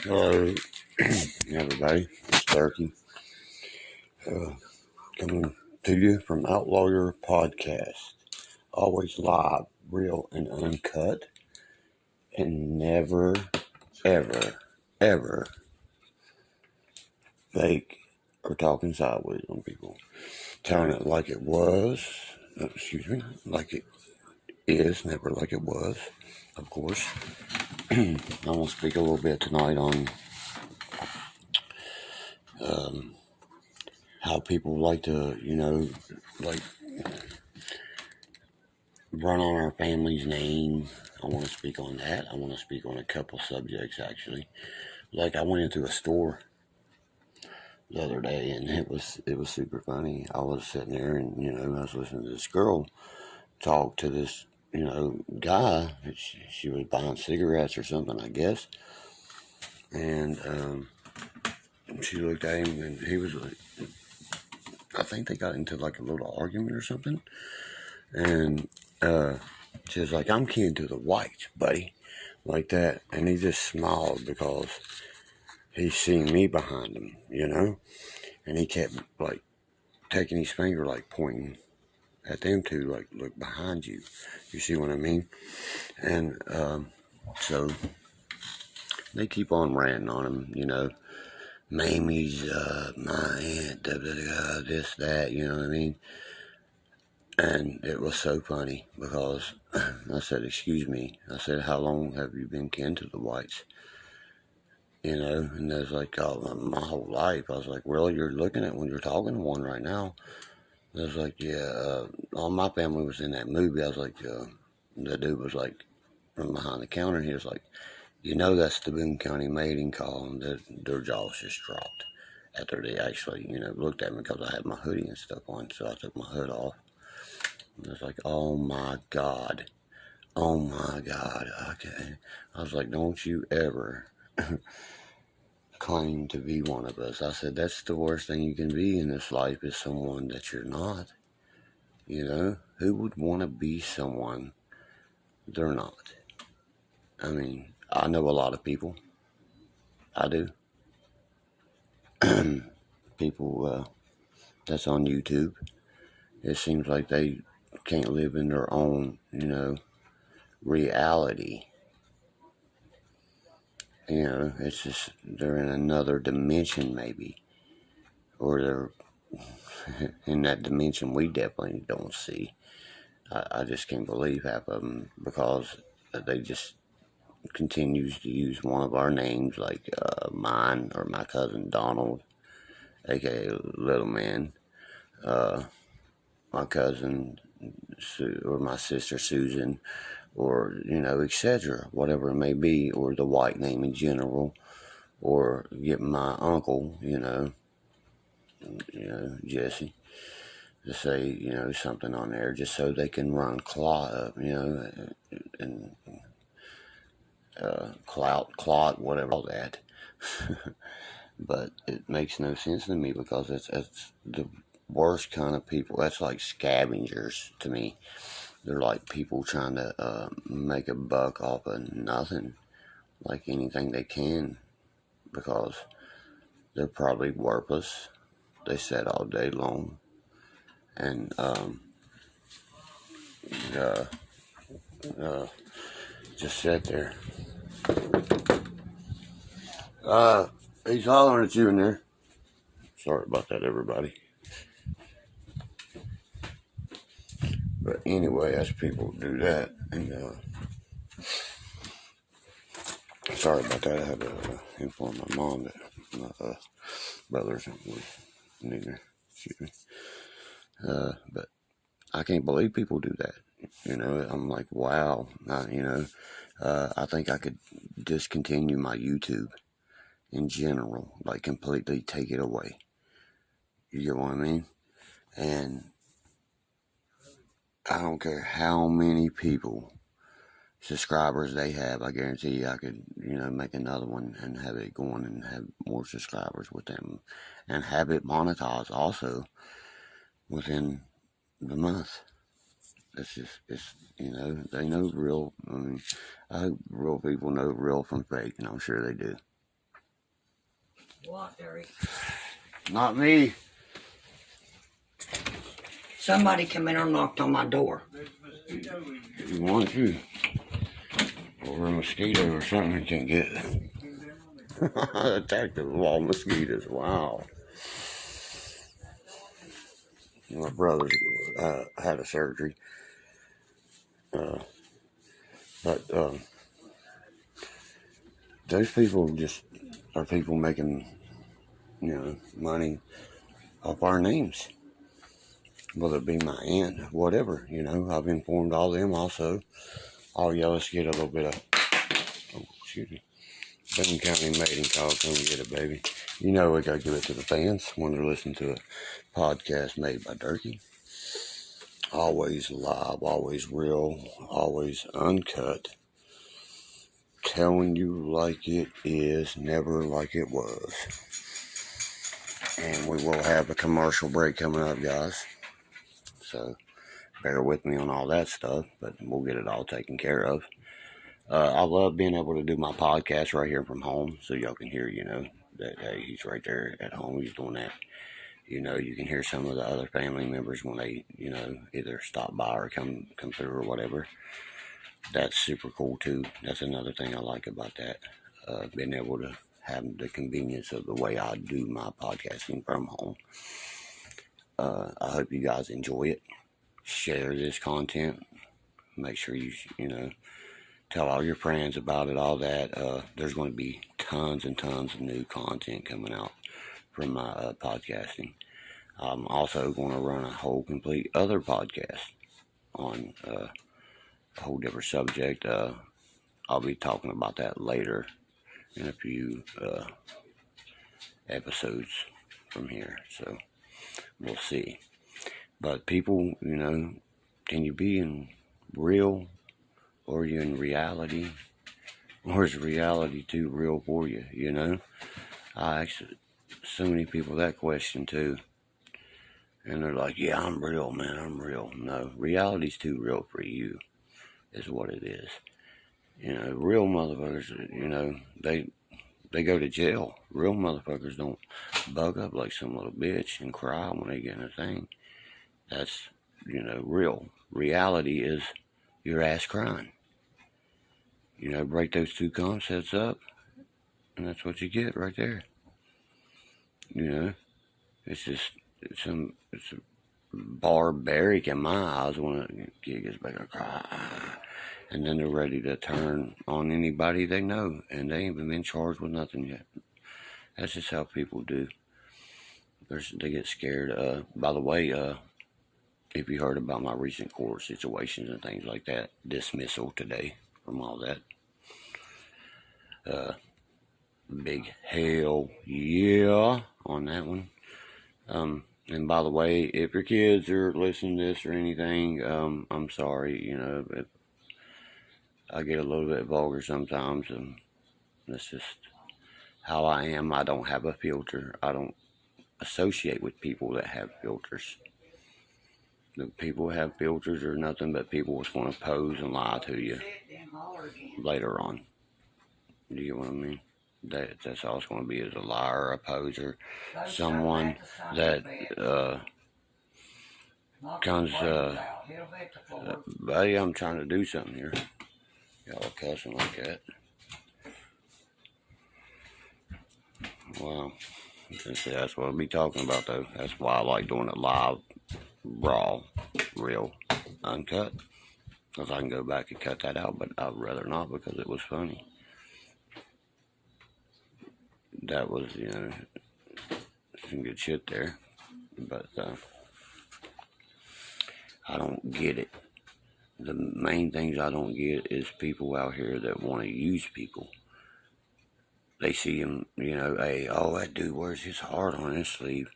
Hello, everybody. It's Derkie, coming to you from Outlawyer podcast. Always live, real, and uncut, and never, ever, ever fake or talking sideways on people. Telling it like it was, like it is, never like it was, of course. I'm going to speak a little bit tonight on how people like to, like run on our family's name. I want to speak on that. I want to speak on a couple subjects actually. Like I went into a store the other day and it was super funny. I was sitting there and I was listening to this girl talk to this guy. She was buying cigarettes or something, I guess. And she looked at him and he was like, I think they got into like a little argument or something. And she was like, "I'm keen to the whites, buddy," like that. And he just smiled because he seen me behind him, and he kept like taking his finger, like pointing at them two, like, "Look behind you." You see what I mean? And so they keep on ranting on him, Mamie's my aunt, this, that, you know what I mean? And it was so funny because I said, "Excuse me." I said, "How long have you been kin to the whites?" And they was like, "Oh, my whole life." I was like, "Well, you're looking at one, you're talking to one right now." I was like, "Yeah, all my family was in that movie." I was like, the dude was like, from behind the counter, he was like, "That's the Boone County mating call." And their jaws just dropped after they actually, looked at me because I had my hoodie and stuff on. So I took my hood off. And I was like, "Oh my God. Oh my God." Okay. I was like, "Don't you ever claim to be one of us." I said, "That's the worst thing you can be in this life is someone that you're not. Who would want to be someone they're not?" I mean, I know a lot of people. I do. People that's on YouTube. It seems like they can't live in their own, reality. It's just they're in another dimension, maybe, or they're in that dimension we definitely don't see. I just can't believe half of them because they just continues to use one of our names, like mine or my cousin Donald, aka Little Man, my cousin or my sister Susan, or etc. Whatever it may be, or the white name in general, or get my uncle, Jesse, to say something on there just so they can run and clot, whatever all that. But it makes no sense to me because it's the worst kind of people. That's like scavengers to me. They're like people trying to make a buck off of nothing, like anything they can, because they're probably worthless. They sit all day long and uh, uh, just sit there. He's hollering at you in there. Sorry about that, everybody. But anyway, as people do that, and sorry about that. I had to inform my mom that my brothers was neither. Excuse me. But I can't believe people do that. I'm like, wow. I think I could discontinue my YouTube in general, like completely take it away. You get what I mean? And I don't care how many people subscribers they have. I guarantee you I could, make another one and have it going and have more subscribers with them and have it monetized also within the month. They know real. I mean, I hope real people know real from fake, and I'm sure they do. What, Derek? Not me. Somebody come in and knocked on my door. You want to? Or a mosquito or something you can't get. Attacked the wall mosquitoes. Wow. My brother had a surgery. But those people just are people making, money off our names. Whether it be my aunt, whatever, I've informed all them also. Oh, yeah, let's get a little bit of, excuse me, Boone County mating call. Come get it, baby. We gotta give it to the fans when they're listening to a podcast made by Derkie. Always live, always real, always uncut. Telling you like it is, never like it was. And we will have a commercial break coming up, guys. So bear with me on all that stuff, but we'll get it all taken care of. I love being able to do my podcast right here from home, so y'all can hear, that hey, he's right there at home. He's doing that. You can hear some of the other family members when they, either stop by or come through or whatever. That's super cool too. That's another thing I like about that. Being able to have the convenience of the way I do my podcasting from home. I hope you guys enjoy it. Share this content. Make sure you tell all your friends about it, all that. There's going to be tons and tons of new content coming out from my podcasting. I'm also going to run a whole complete other podcast on a whole different subject. I'll be talking about that later in a few episodes from here. So we'll see. But people, can you be in real, or are you in reality? Or is reality too real for you, I ask so many people that question too. And they're like, yeah, I'm real, man, I'm real. No, reality's too real for you, is what it is. Real motherfuckers, they go to jail. Real motherfuckers don't bug up like some little bitch and cry when they get in a thing. That's, real. Reality is your ass crying. Break those two concepts up, and that's what you get right there. It's just, it's barbaric in my eyes when a kid gets back and cry. And then they're ready to turn on anybody they know, and they ain't even been charged with nothing yet. That's just how people do. They get scared. By the way, if you heard about my recent court situations and things like that, dismissal today from all that. Big hell yeah on that one. And by the way, if your kids are listening to this or anything, I'm sorry, if I get a little bit vulgar sometimes, and that's just how I am. I don't have a filter. I don't associate with people that have filters. The people who have filters are nothing but people that's going to pose and lie to you later on. Do you get what I mean? That's all it's going to be, is a liar, a poser, someone that comes, buddy, I'm trying to do something here. Y'all are cussing like that. Wow. That's what I'll be talking about, though. That's why I like doing it live, raw, real, uncut. Because I can go back and cut that out, but I'd rather not, because it was funny. That was, some good shit there. But I don't get it. The main things I don't get is people out here that want to use people. They see him, hey, oh, that dude wears his heart on his sleeve.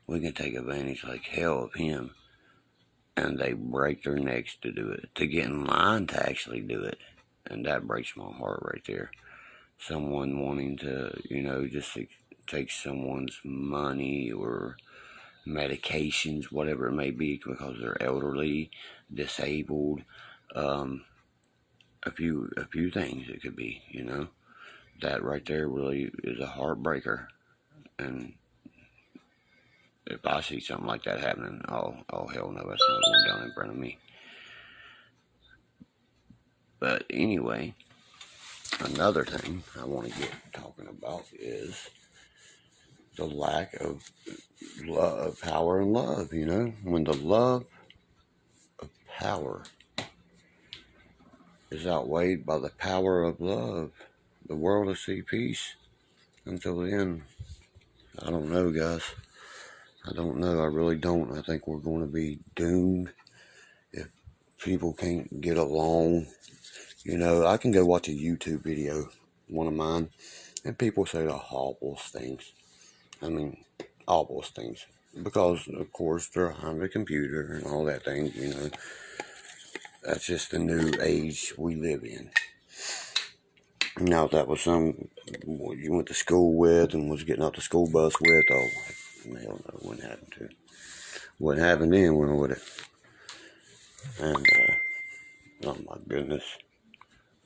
We can take advantage like hell of him. And they break their necks to do it, to get in line to actually do it. And that breaks my heart right there. Someone wanting to, just to take someone's money or medications, whatever it may be, because they're elderly, disabled, a few things it could be, That right there really is a heartbreaker. And if I see something like that happening, oh hell no, that's not going down in front of me. But anyway, another thing I want to get talking about is the lack of love, power, and love. When the love of power is outweighed by the power of love, the world will see peace. Until then, I don't know, guys. I don't know. I really don't. I think we're going to be doomed if people can't get along. I can go watch a YouTube video, one of mine, and people say the awfulest things. I mean, awfulest things. Because, of course, they're behind the computer and all that thing, That's just the new age we live in. Now, if that was some you went to school with and was getting off the school bus with, oh, hell no, wouldn't happen to. Wouldn't happen then, would it? And, oh my goodness.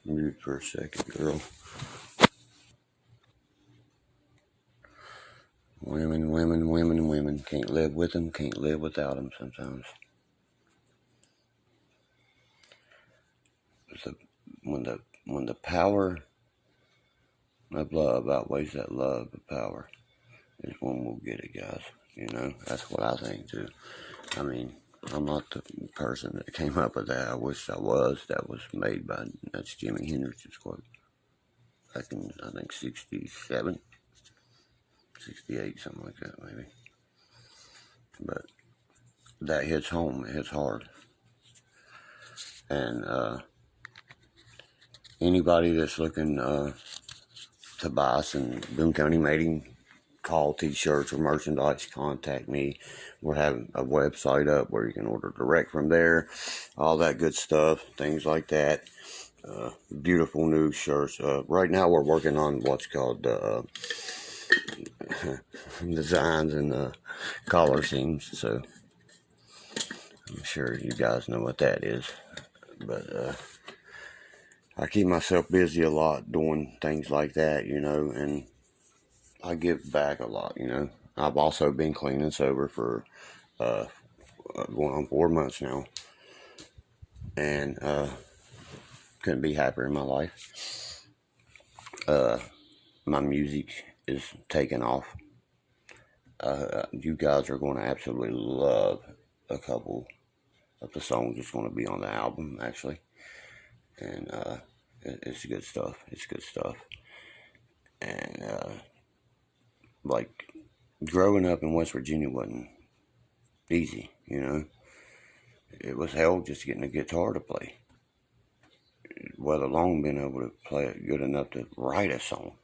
Mute for a second, girl. Women. Can't live with them, can't live without them sometimes. So when the power of love outweighs that love of power, is when we'll get it, guys. That's what I think too. I mean, I'm not the person that came up with that. I wish I was. That's Jimi Hendrix's quote. Back in, I think, 67, 68, something like that, maybe. But that hits home. It hits hard. And anybody that's looking to buy some Boone County Made call t-shirts or merchandise, contact me. We're having a website up where you can order direct from there, all that good stuff, things like that. Beautiful new shirts. Right now we're working on what's called designs and collar seams, so I'm sure you guys know what that is. But I keep myself busy a lot doing things like that, and I give back a lot, I've also been clean and sober for going on 4 months now, and couldn't be happier in my life. My music is taking off. You guys are going to absolutely love a couple of the songs that's going to be on the album, actually, and it's good stuff. It's good stuff, and like growing up in West Virginia wasn't easy, It was hell just getting a guitar to play, let alone being able to play it good enough to write a song.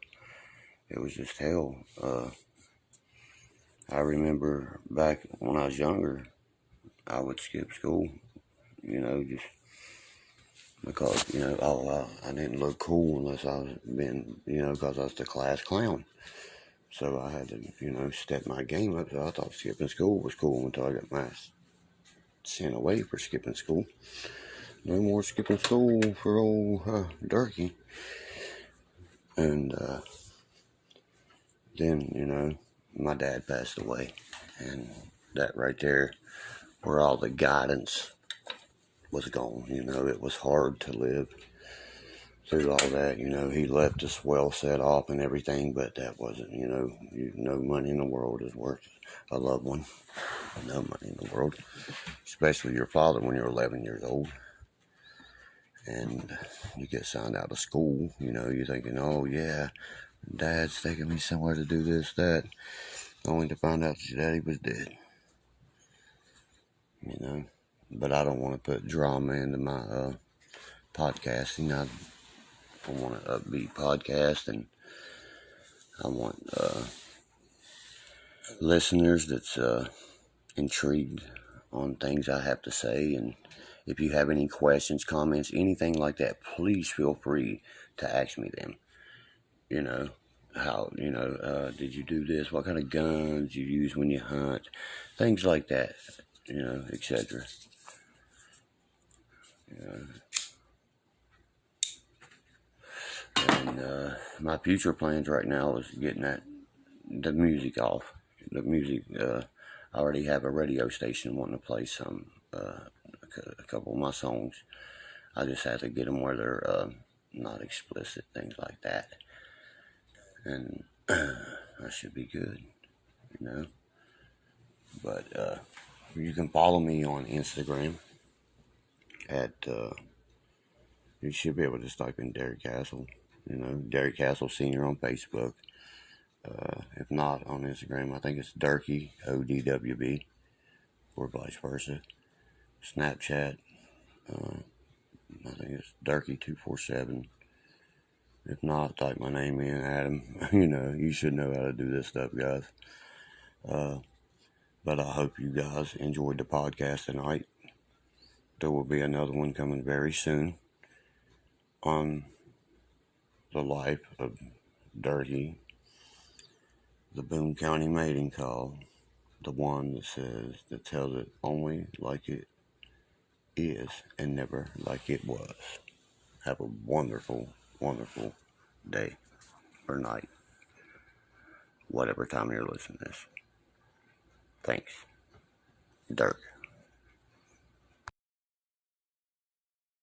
It was just hell. I remember back when I was younger, I would skip school, just because, I didn't look cool unless I was because I was the class clown. So I had to, step my game up. So I thought skipping school was cool until I got my ass sent away for skipping school. No more skipping school for old Derkie. And then, my dad passed away. And that right there, where all the guidance was gone, it was hard to live through all that. He left us well set off and everything, but that wasn't, no money in the world is worth a loved one. No money in the world, especially your father when you're 11 years old. And you get signed out of school, you're thinking, oh yeah, Dad's taking me somewhere to do this, that, only to find out that your daddy was dead. But I don't want to put drama into my podcasting. I want an upbeat podcast, and I want listeners that's intrigued on things I have to say. And if you have any questions, comments, anything like that, please feel free to ask me them. How, did you do this? What kind of guns you use when you hunt? Things like that, etc. And my future plans right now is getting that the music off. The music, I already have a radio station wanting to play a couple of my songs. I just have to get them where they're not explicit, things like that. And I should be good, you know. But you can follow me on Instagram at, you should be able to just type in Derek Castle, Derek Castle Senior on Facebook. If not on Instagram, I think it's Derkie, ODWB, or vice versa. Snapchat, I think it's Derkie247. If not, type my name in, Adam. You should know how to do this stuff, guys. But I hope you guys enjoyed the podcast tonight. There will be another one coming very soon on the life of Derkie, the Boone County mating call, the one that tells it only like it is and never like it was. Have a wonderful, wonderful day or night, whatever time you're listening to this. Thanks. Dirk.